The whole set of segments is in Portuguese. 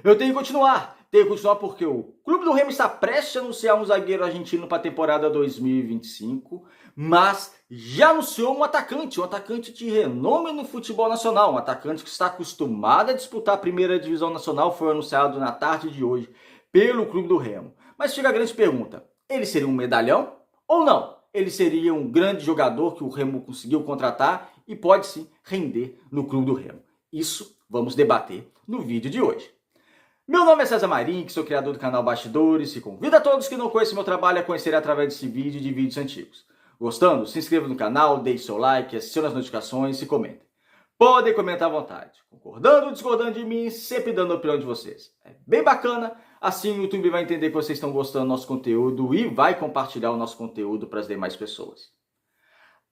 Eu tenho que continuar. Tenho que continuar porque o Clube do Remo está prestes a anunciar um zagueiro argentino para a temporada 2025, mas já anunciou um atacante de renome no futebol nacional, um atacante que está acostumado a disputar a primeira divisão nacional, foi anunciado na tarde de hoje pelo Clube do Remo. Mas chega a grande pergunta, ele seria um medalhão ou não? Ele seria um grande jogador que o Remo conseguiu contratar e pode sim render no Clube do Remo. Isso vamos debater no vídeo de hoje. Meu nome é César Marim, sou criador do canal Bastidores e convido a todos que não conhecem meu trabalho a conhecer através desse vídeo e de vídeos antigos. Gostando? Se inscreva no canal, deixe seu like, acione as notificações e comentem. Podem comentar à vontade, concordando ou discordando de mim, sempre dando a opinião de vocês. É bem bacana, assim o YouTube vai entender que vocês estão gostando do nosso conteúdo e vai compartilhar o nosso conteúdo para as demais pessoas.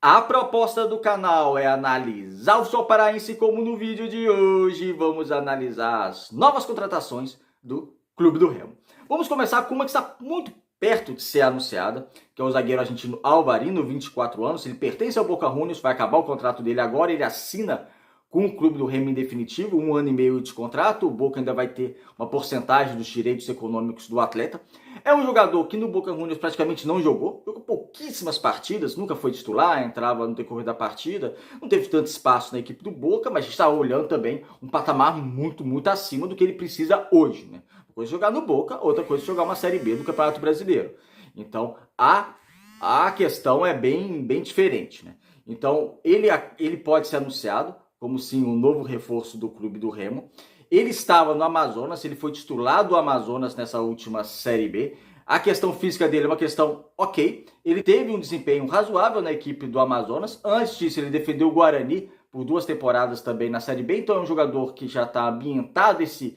A proposta do canal é analisar o futebol paraense, como no vídeo de hoje vamos analisar as novas contratações do Clube do Remo. Vamos começar com uma que está muito perto de ser anunciada, que é o zagueiro argentino Alvarino, 24 anos. Ele pertence ao Boca Juniors, vai acabar o contrato dele agora, ele assina com o Clube do Remo em definitivo, 1 ano e meio de contrato. O Boca ainda vai ter uma porcentagem dos direitos econômicos do atleta. É um jogador que no Boca Juniors praticamente não jogou pouquíssimas partidas, nunca foi titular, entrava no decorrer da partida, não teve tanto espaço na equipe do Boca, mas está olhando também um patamar muito acima do que ele precisa hoje, né? Uma coisa é jogar no Boca, outra coisa é jogar uma Série B do Campeonato Brasileiro. Então, a questão é bem diferente, né? Então, ele pode ser anunciado como sim um novo reforço do Clube do Remo. Ele estava no Amazonas, ele foi titular do Amazonas nessa última Série B. A questão física dele é uma questão ok. Ele teve um desempenho razoável na equipe do Amazonas. Antes disso, ele defendeu o Guarani por 2 temporadas também na Série B. Então é um jogador que já está ambientado esse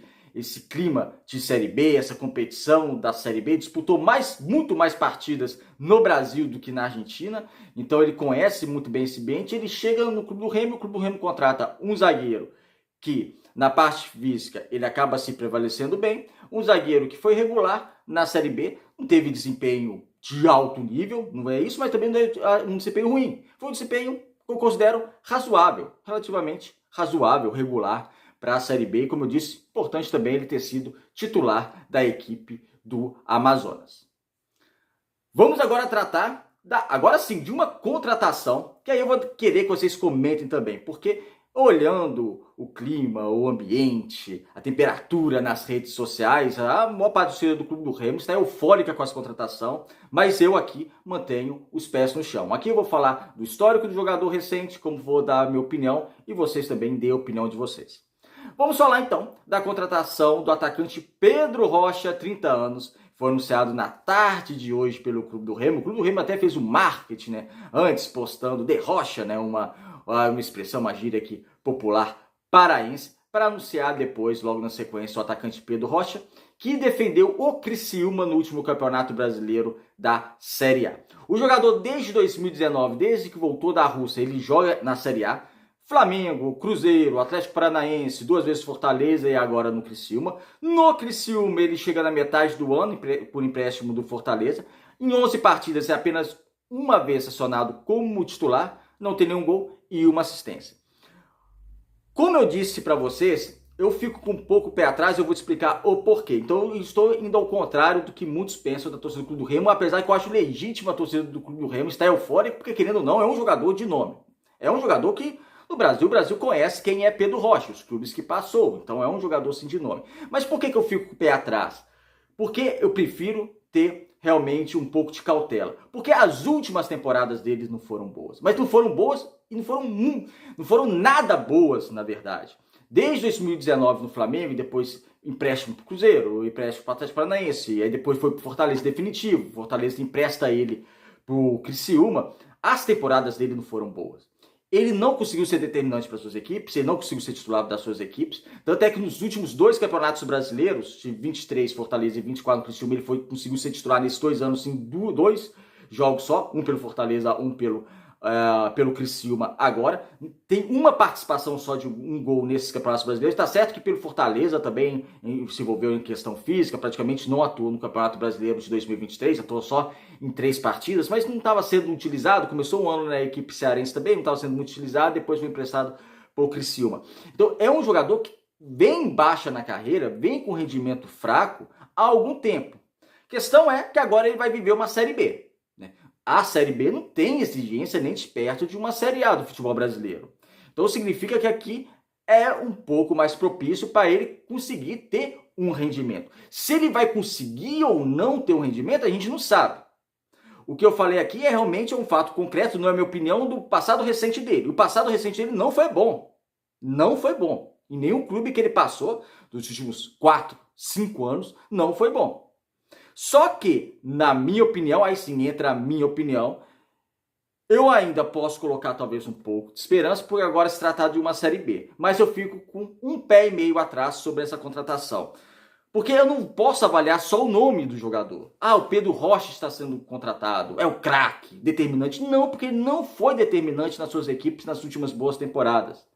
clima de Série B, essa competição da Série B. Disputou muito mais partidas no Brasil do que na Argentina. Então ele conhece muito bem esse ambiente. Ele chega no Clube do Remo, o Clube do Remo contrata um zagueiro que na parte física ele acaba se prevalecendo bem, um zagueiro que foi regular na Série B, não teve desempenho de alto nível, não é isso, mas também não é um desempenho ruim, foi um desempenho que eu considero razoável, relativamente razoável, regular para a Série B, e como eu disse, importante também ele ter sido titular da equipe do Amazonas. Vamos agora tratar, agora sim, de uma contratação, que aí eu vou querer que vocês comentem também, porque olhando o clima, o ambiente, a temperatura nas redes sociais, a maior parte do Clube do Remo está eufórica com essa contratação, mas eu aqui mantenho os pés no chão. Aqui eu vou falar do histórico do jogador recente, como vou dar a minha opinião, e vocês também dêem a opinião de vocês. Vamos falar então da contratação do atacante Pedro Rocha, 30 anos, foi anunciado na tarde de hoje pelo Clube do Remo. O Clube do Remo até fez um marketing, né, antes postando de Rocha, né, uma expressão, uma gíria aqui popular paraense, para anunciar depois, logo na sequência, o atacante Pedro Rocha, que defendeu o Criciúma no último Campeonato Brasileiro da Série A. O jogador desde 2019, desde que voltou da Rússia, ele joga na Série A, Flamengo, Cruzeiro, Atlético Paranaense, 2 vezes Fortaleza e agora no Criciúma. No Criciúma ele chega na metade do ano por empréstimo do Fortaleza. Em 11 partidas é apenas uma vez acionado como titular, não tem nenhum gol e uma assistência. Como eu disse para vocês, eu fico com um pouco o pé atrás e eu vou te explicar o porquê. Então eu estou indo ao contrário do que muitos pensam da torcida do Clube do Remo, apesar que eu acho legítima a torcida do Clube do Remo estar eufórica, porque querendo ou não, é um jogador de nome. É um jogador que no Brasil, o Brasil conhece quem é Pedro Rocha, os clubes que passou, então é um jogador sim de nome. Mas por que eu fico com o pé atrás? Porque eu prefiro ter realmente um pouco de cautela. Porque as últimas temporadas deles não foram boas. Mas não foram boas e não foram nada boas, na verdade. Desde 2019 no Flamengo, e depois empréstimo para o Cruzeiro, empréstimo para o Atlético Paranaense, e aí depois foi para o Fortaleza definitivo, Fortaleza empresta ele para o Criciúma, as temporadas dele não foram boas. Ele não conseguiu ser determinante para suas equipes, ele não conseguiu ser titular das suas equipes, tanto é que nos últimos 2 campeonatos brasileiros, de 23 Fortaleza e 24 Criciúma, ele conseguiu ser titular nesses 2 anos em 2 jogos só, um pelo Fortaleza, um pelo Criciúma agora. Tem uma participação só de um gol nesses campeonatos brasileiros. Está certo que pelo Fortaleza também se envolveu em questão física, praticamente não atuou no Campeonato Brasileiro de 2023, atuou só em 3 partidas, mas não estava sendo utilizado. Começou um ano na equipe cearense também, não estava sendo muito utilizado, depois foi emprestado para o Criciúma. Então é um jogador que vem baixa na carreira, vem com rendimento fraco há algum tempo. A questão é que agora ele vai viver uma Série B, né? A Série B não tem exigência nem de perto de uma Série A do futebol brasileiro. Então significa que aqui é um pouco mais propício para ele conseguir ter um rendimento. Se ele vai conseguir ou não ter um rendimento, a gente não sabe. O que eu falei aqui é realmente um fato concreto, não é minha opinião, do passado recente dele. O passado recente dele não foi bom. Não foi bom. Em nenhum clube que ele passou, dos últimos 4, 5 anos, não foi bom. Só que, na minha opinião, aí sim entra a minha opinião, eu ainda posso colocar talvez um pouco de esperança, porque agora se trata de uma Série B. Mas eu fico com um pé e meio atrás sobre essa contratação. Porque eu não posso avaliar só o nome do jogador. Ah, o Pedro Rocha está sendo contratado, é o craque, determinante. Não, porque ele não foi determinante nas suas equipes nas últimas boas temporadas.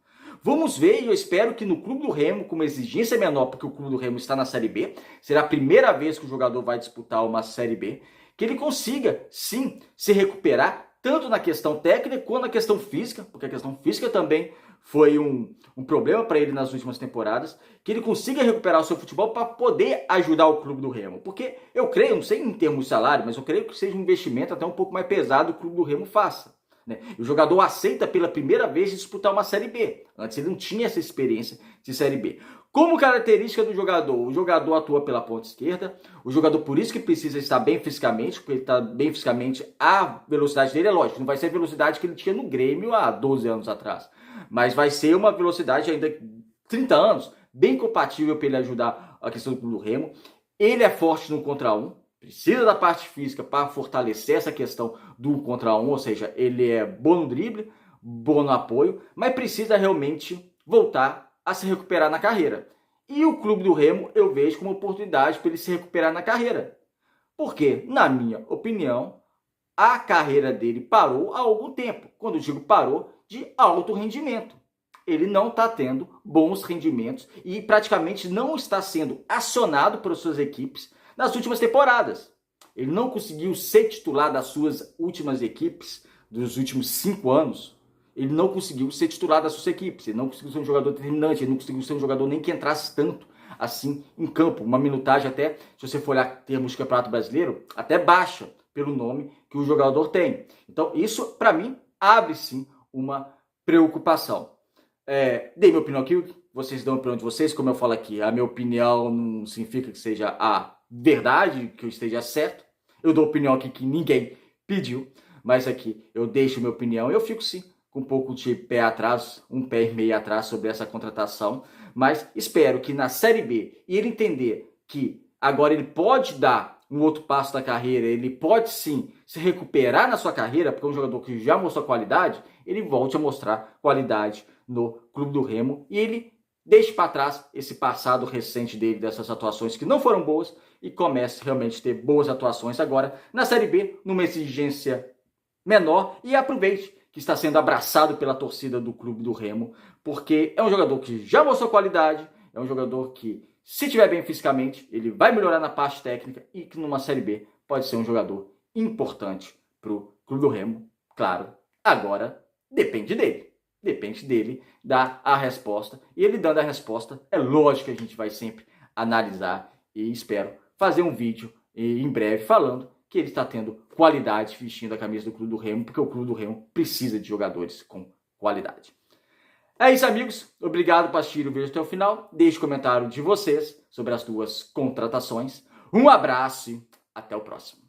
Vamos ver, e eu espero que no Clube do Remo, com uma exigência menor, porque o Clube do Remo está na Série B, será a primeira vez que o jogador vai disputar uma Série B, que ele consiga, sim, se recuperar, tanto na questão técnica quanto na questão física, porque a questão física também foi um problema para ele nas últimas temporadas, que ele consiga recuperar o seu futebol para poder ajudar o Clube do Remo. Porque eu creio, não sei em termos de salário, mas eu creio que seja um investimento até um pouco mais pesado que o Clube do Remo faça. O jogador aceita pela primeira vez disputar uma Série B. Antes ele não tinha essa experiência de Série B. Como característica do jogador, o jogador atua pela ponta esquerda, o jogador por isso que precisa estar bem fisicamente, porque ele está bem fisicamente, a velocidade dele é lógico, não vai ser a velocidade que ele tinha no Grêmio há 12 anos atrás, mas vai ser uma velocidade ainda 30 anos, bem compatível para ele ajudar a questão do Remo. Ele é forte no contra 1, precisa da parte física para fortalecer essa questão do contra 1, ou seja, ele é bom no drible, bom no apoio, mas precisa realmente voltar a se recuperar na carreira. E o Clube do Remo eu vejo como oportunidade para ele se recuperar na carreira. Porque, na minha opinião, a carreira dele parou há algum tempo. Quando eu digo parou, de alto rendimento. Ele não está tendo bons rendimentos e praticamente não está sendo acionado por suas equipes nas últimas temporadas. Ele não conseguiu ser titular das suas últimas equipes, dos últimos 5 anos. Ele não conseguiu ser titular das suas equipes. Ele não conseguiu ser um jogador determinante. Ele não conseguiu ser um jogador nem que entrasse tanto assim em campo. Uma minutagem até, se você for olhar termos de Campeonato Brasileiro, até baixa pelo nome que o jogador tem. Então isso, para mim, abre sim uma preocupação. Dei minha opinião aqui, vocês dão a opinião de vocês, como eu falo aqui, a minha opinião não significa que seja a verdade, que eu esteja certo. Eu dou opinião aqui que ninguém pediu, mas aqui eu deixo minha opinião. Eu fico sim com um pouco de pé atrás, um pé e meio atrás sobre essa contratação, mas espero que na Série B, e ele entender que agora ele pode dar um outro passo da carreira, ele pode sim se recuperar na sua carreira, porque é um jogador que já mostrou qualidade, ele volte a mostrar qualidade no Clube do Remo e ele deixe para trás esse passado recente dele, dessas atuações que não foram boas, e comece realmente a ter boas atuações agora na Série B, numa exigência menor, e aproveite que está sendo abraçado pela torcida do Clube do Remo, porque é um jogador que já mostrou qualidade, é um jogador que, se estiver bem fisicamente, ele vai melhorar na parte técnica e que numa Série B pode ser um jogador importante para o Clube do Remo. Claro, agora depende dele. Depende dele dar a resposta. E ele dando a resposta, é lógico que a gente vai sempre analisar e espero fazer um vídeo em breve falando que ele está tendo qualidade vestindo a camisa do Clube do Remo, porque o Clube do Remo precisa de jogadores com qualidade. É isso, amigos. Obrigado por assistir o vídeo até o final. Deixe o comentário de vocês sobre as duas contratações. Um abraço e até o próximo.